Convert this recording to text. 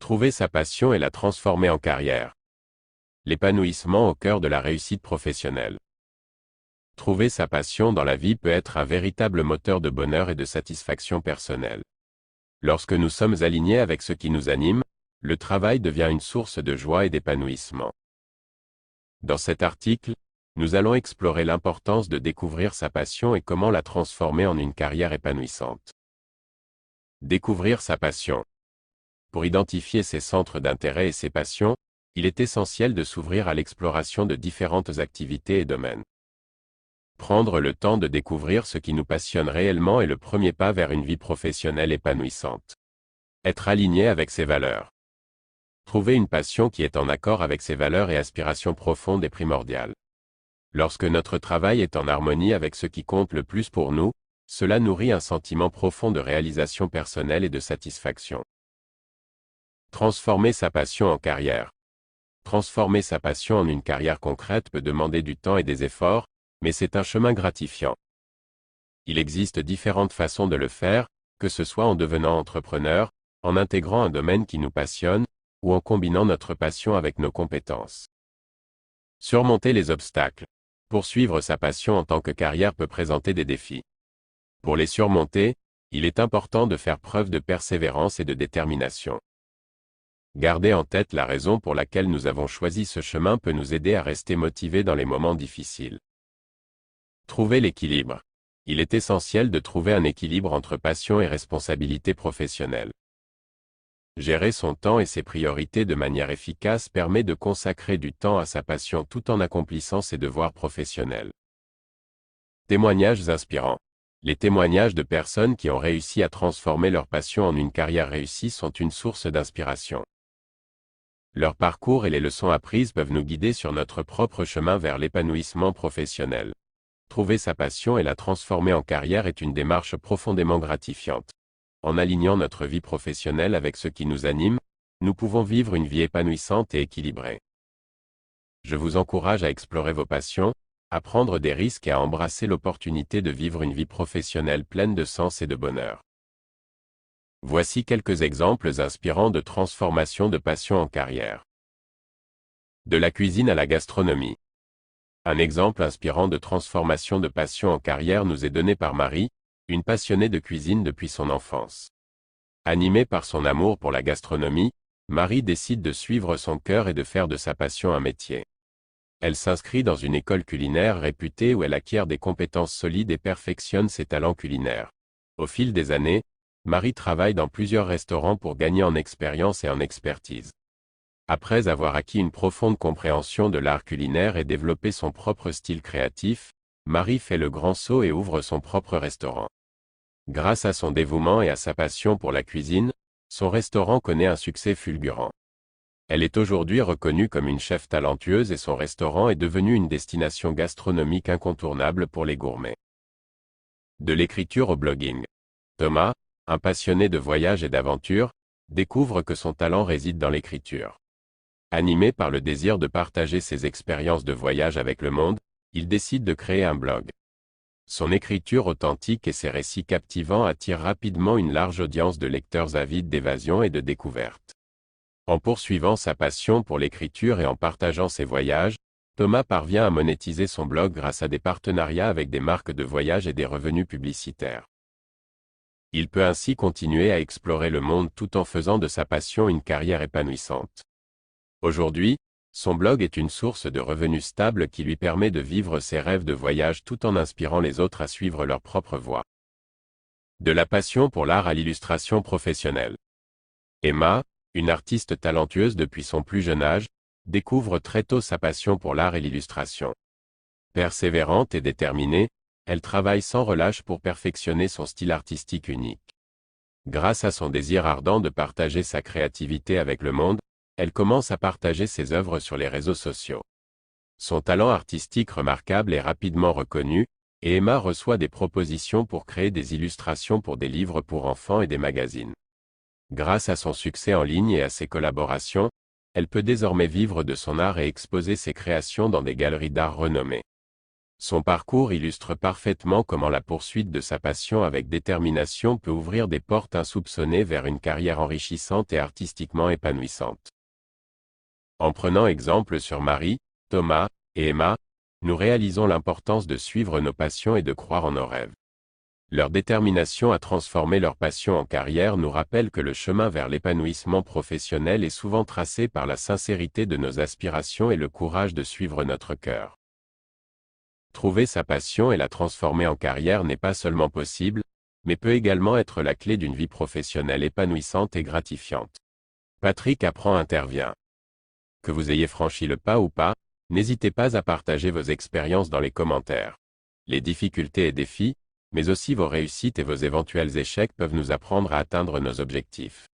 Trouver sa passion et la transformer en carrière. L'épanouissement au cœur de la réussite professionnelle. Trouver sa passion dans la vie peut être un véritable moteur de bonheur et de satisfaction personnelle. Lorsque nous sommes alignés avec ce qui nous anime, le travail devient une source de joie et d'épanouissement. Dans cet article, nous allons explorer l'importance de découvrir sa passion et comment la transformer en une carrière épanouissante. Découvrir sa passion. Pour identifier ses centres d'intérêt et ses passions, il est essentiel de s'ouvrir à l'exploration de différentes activités et domaines. Prendre le temps de découvrir ce qui nous passionne réellement est le premier pas vers une vie professionnelle épanouissante. Être aligné avec ses valeurs. Trouver une passion qui est en accord avec ses valeurs et aspirations profondes est primordial. Lorsque notre travail est en harmonie avec ce qui compte le plus pour nous, cela nourrit un sentiment profond de réalisation personnelle et de satisfaction. Transformer sa passion en carrière. Transformer sa passion en une carrière concrète peut demander du temps et des efforts, mais c'est un chemin gratifiant. Il existe différentes façons de le faire, que ce soit en devenant entrepreneur, en intégrant un domaine qui nous passionne, ou en combinant notre passion avec nos compétences. Surmonter les obstacles. Poursuivre sa passion en tant que carrière peut présenter des défis. Pour les surmonter, il est important de faire preuve de persévérance et de détermination. Garder en tête la raison pour laquelle nous avons choisi ce chemin peut nous aider à rester motivés dans les moments difficiles. Trouver l'équilibre. Il est essentiel de trouver un équilibre entre passion et responsabilité professionnelle. Gérer son temps et ses priorités de manière efficace permet de consacrer du temps à sa passion tout en accomplissant ses devoirs professionnels. Témoignages inspirants. Les témoignages de personnes qui ont réussi à transformer leur passion en une carrière réussie sont une source d'inspiration. Leur parcours et les leçons apprises peuvent nous guider sur notre propre chemin vers l'épanouissement professionnel. Trouver sa passion et la transformer en carrière est une démarche profondément gratifiante. En alignant notre vie professionnelle avec ce qui nous anime, nous pouvons vivre une vie épanouissante et équilibrée. Je vous encourage à explorer vos passions, à prendre des risques et à embrasser l'opportunité de vivre une vie professionnelle pleine de sens et de bonheur. Voici quelques exemples inspirants de transformation de passion en carrière. De la cuisine à la gastronomie. Un exemple inspirant de transformation de passion en carrière nous est donné par Marie, une passionnée de cuisine depuis son enfance. Animée par son amour pour la gastronomie, Marie décide de suivre son cœur et de faire de sa passion un métier. Elle s'inscrit dans une école culinaire réputée où elle acquiert des compétences solides et perfectionne ses talents culinaires. Au fil des années, Marie travaille dans plusieurs restaurants pour gagner en expérience et en expertise. Après avoir acquis une profonde compréhension de l'art culinaire et développé son propre style créatif, Marie fait le grand saut et ouvre son propre restaurant. Grâce à son dévouement et à sa passion pour la cuisine, son restaurant connaît un succès fulgurant. Elle est aujourd'hui reconnue comme une chef talentueuse et son restaurant est devenu une destination gastronomique incontournable pour les gourmets. De l'écriture au blogging. Thomas, un passionné de voyage et d'aventure, découvre que son talent réside dans l'écriture. Animé par le désir de partager ses expériences de voyage avec le monde, il décide de créer un blog. Son écriture authentique et ses récits captivants attirent rapidement une large audience de lecteurs avides d'évasion et de découverte. En poursuivant sa passion pour l'écriture et en partageant ses voyages, Thomas parvient à monétiser son blog grâce à des partenariats avec des marques de voyage et des revenus publicitaires. Il peut ainsi continuer à explorer le monde tout en faisant de sa passion une carrière épanouissante. Aujourd'hui, son blog est une source de revenus stable qui lui permet de vivre ses rêves de voyage tout en inspirant les autres à suivre leur propre voie. De la passion pour l'art à l'illustration professionnelle. Emma, une artiste talentueuse depuis son plus jeune âge, découvre très tôt sa passion pour l'art et l'illustration. Persévérante et déterminée, elle travaille sans relâche pour perfectionner son style artistique unique. Grâce à son désir ardent de partager sa créativité avec le monde, elle commence à partager ses œuvres sur les réseaux sociaux. Son talent artistique remarquable est rapidement reconnu, et Emma reçoit des propositions pour créer des illustrations pour des livres pour enfants et des magazines. Grâce à son succès en ligne et à ses collaborations, elle peut désormais vivre de son art et exposer ses créations dans des galeries d'art renommées. Son parcours illustre parfaitement comment la poursuite de sa passion avec détermination peut ouvrir des portes insoupçonnées vers une carrière enrichissante et artistiquement épanouissante. En prenant exemple sur Marie, Thomas et Emma, nous réalisons l'importance de suivre nos passions et de croire en nos rêves. Leur détermination à transformer leur passion en carrière nous rappelle que le chemin vers l'épanouissement professionnel est souvent tracé par la sincérité de nos aspirations et le courage de suivre notre cœur. Trouver sa passion et la transformer en carrière n'est pas seulement possible, mais peut également être la clé d'une vie professionnelle épanouissante et gratifiante. Patrick intervient. Que vous ayez franchi le pas ou pas, n'hésitez pas à partager vos expériences dans les commentaires. Les difficultés et défis, mais aussi vos réussites et vos éventuels échecs peuvent nous apprendre à atteindre nos objectifs.